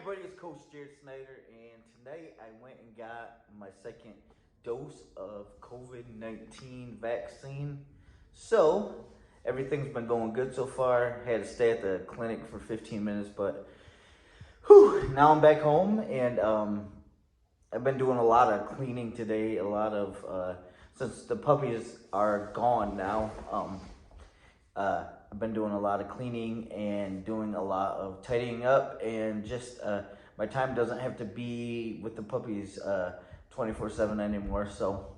everybody, it's Coach Jared Snyder, and tonight I went and got my second dose of COVID-19 vaccine. So, everything's been going good so far. Had to stay at the clinic for 15 minutes, but now I'm back home, and I've been doing a lot of cleaning today, since the puppies are gone now, I've been doing a lot of cleaning and doing a lot of tidying up, and just my time doesn't have to be with the puppies 24/7 anymore. So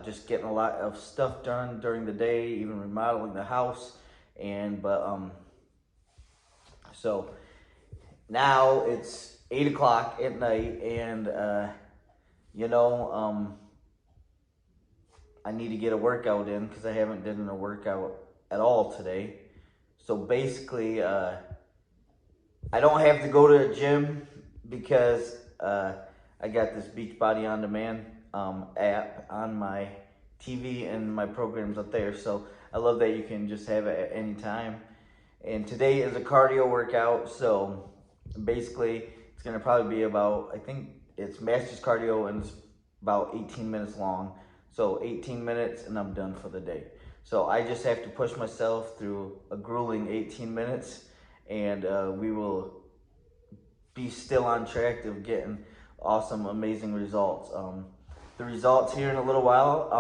just getting a lot of stuff done during the day, even remodeling the house, so now it's 8 o'clock at night, and I need to get a workout in because I haven't done a workout at all today. So basically, I don't have to go to a gym because I got this Beachbody On Demand app on my TV and my programs up there. So I love that you can just have it at any time. And today is a cardio workout, so basically it's gonna probably be about, I think it's Masters Cardio, and it's about 18 minutes long. So 18 minutes and I'm done for the day. So I just have to push myself through a grueling 18 minutes, and we will be still on track of getting awesome, amazing results. The results here in a little while.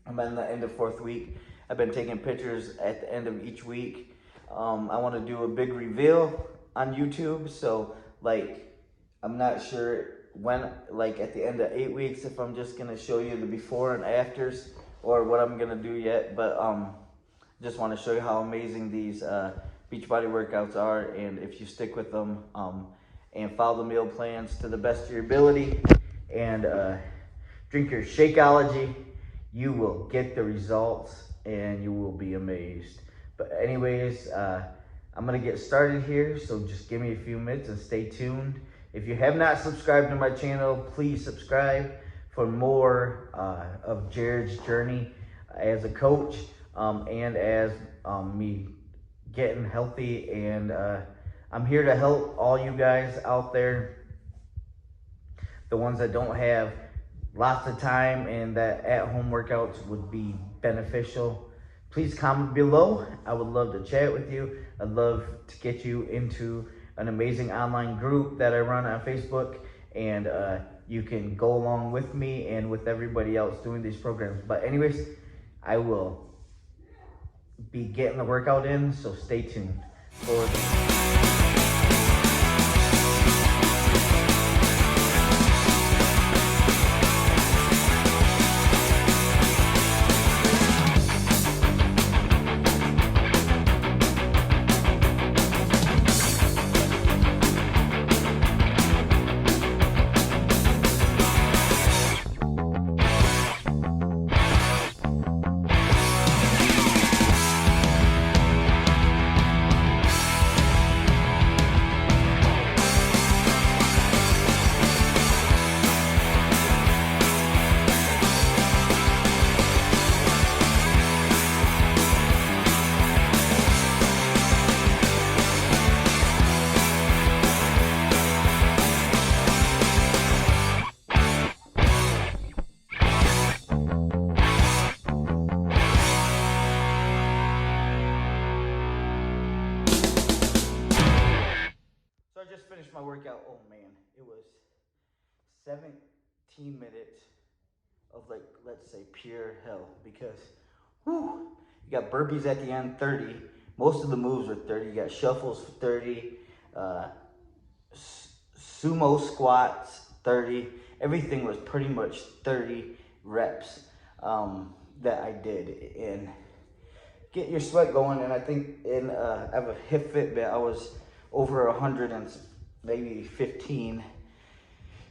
I'm in the end of 4th week. I've been taking pictures at the end of each week. I want to do a big reveal on YouTube. So I'm not sure when, at the end of 8 weeks, if I'm just gonna show you the before and afters, or what I'm gonna do yet, but just want to show you how amazing these Beachbody workouts are, and if you stick with them and follow the meal plans to the best of your ability, and drink your Shakeology, you will get the results and you will be amazed. But anyways, I'm gonna get started here, so just give me a few minutes and stay tuned. If you have not subscribed to my channel, please subscribe for more of Jared's journey as a coach, and as me getting healthy. And I'm here to help all you guys out there, the ones that don't have lots of time and that at-home workouts would be beneficial. Please comment below. I would love to chat with you. I'd love to get you into an amazing online group that I run on Facebook, and you can go along with me and with everybody else doing these programs. But anyways, I will be getting the workout in, so stay tuned for my workout. Oh man, it was 17 minutes of let's say pure hell, because you got burpees at the end, 30. Most of the moves are 30. You got shuffles, 30, sumo squats, 30. Everything was pretty much 30 reps that I did, and get your sweat going. And I think I have a hip Fitbit. I was over 100 and maybe 15,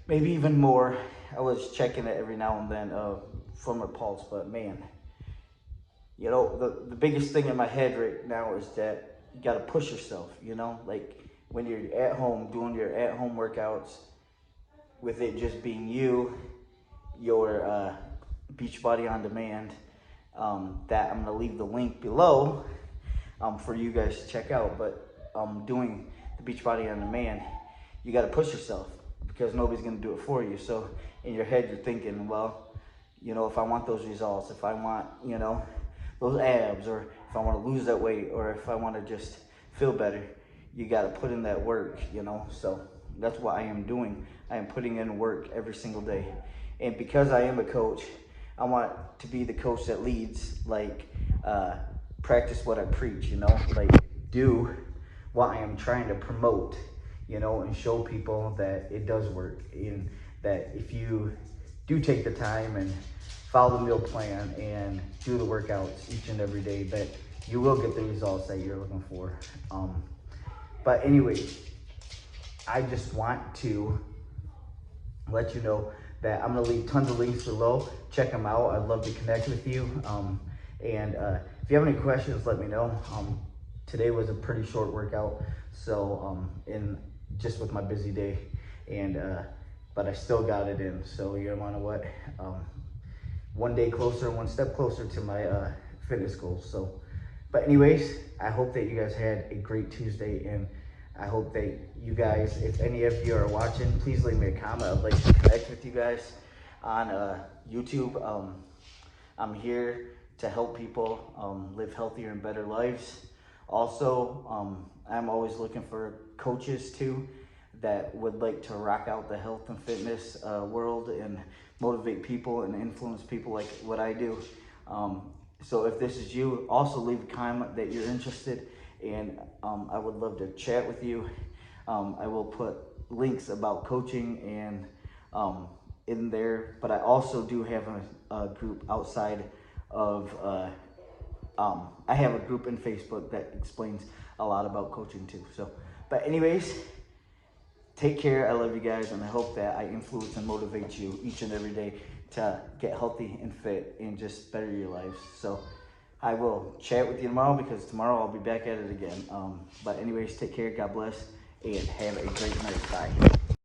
maybe even more. I was checking it every now and then for my pulse. But man, the biggest thing in my head right now is that you got to push yourself, when you're at home doing your at-home workouts, with it just being your Beachbody On Demand, that I'm gonna leave the link below for you guys to check out. But doing the Beachbody on Demand, you got to push yourself because nobody's going to do it for you. So in your head, you're thinking, well, you know, if I want those results, if I want, you know, those abs, or if I want to lose that weight, or if I want to just feel better, you got to put in that work, you know. So that's what I am doing. I am putting in work every single day. And because I am a coach, I want to be the coach that leads, like, practice what I preach, you know, like do what I am trying to promote, you know, and show people that it does work, and that if you do take the time and follow the meal plan and do the workouts each and every day, that you will get the results that you're looking for. But anyway, I just want to let you know that I'm gonna leave tons of links below. Check them out. I'd love to connect with you. And if you have any questions, let me know. Today was a pretty short workout, so in just with my busy day, and but I still got it in. So you know what? One day closer, one step closer to my fitness goals. So, but anyways, I hope that you guys had a great Tuesday, and I hope that you guys, if any of you are watching, please leave me a comment. I'd like to connect with you guys on YouTube. I'm here to help people live healthier and better lives. Also, I'm always looking for coaches too that would like to rock out the health and fitness world and motivate people and influence people like what I do. So if this is you, also leave a comment that you're interested, and I would love to chat with you. I will put links about coaching and in there, but I also do have a group outside of, I have a group in Facebook that explains a lot about coaching too. So, but anyways, take care. I love you guys, and I hope that I influence and motivate you each and every day to get healthy and fit and just better your lives. So I will chat with you tomorrow, because tomorrow I'll be back at it again. But anyways, take care. God bless, and have a great night. Bye.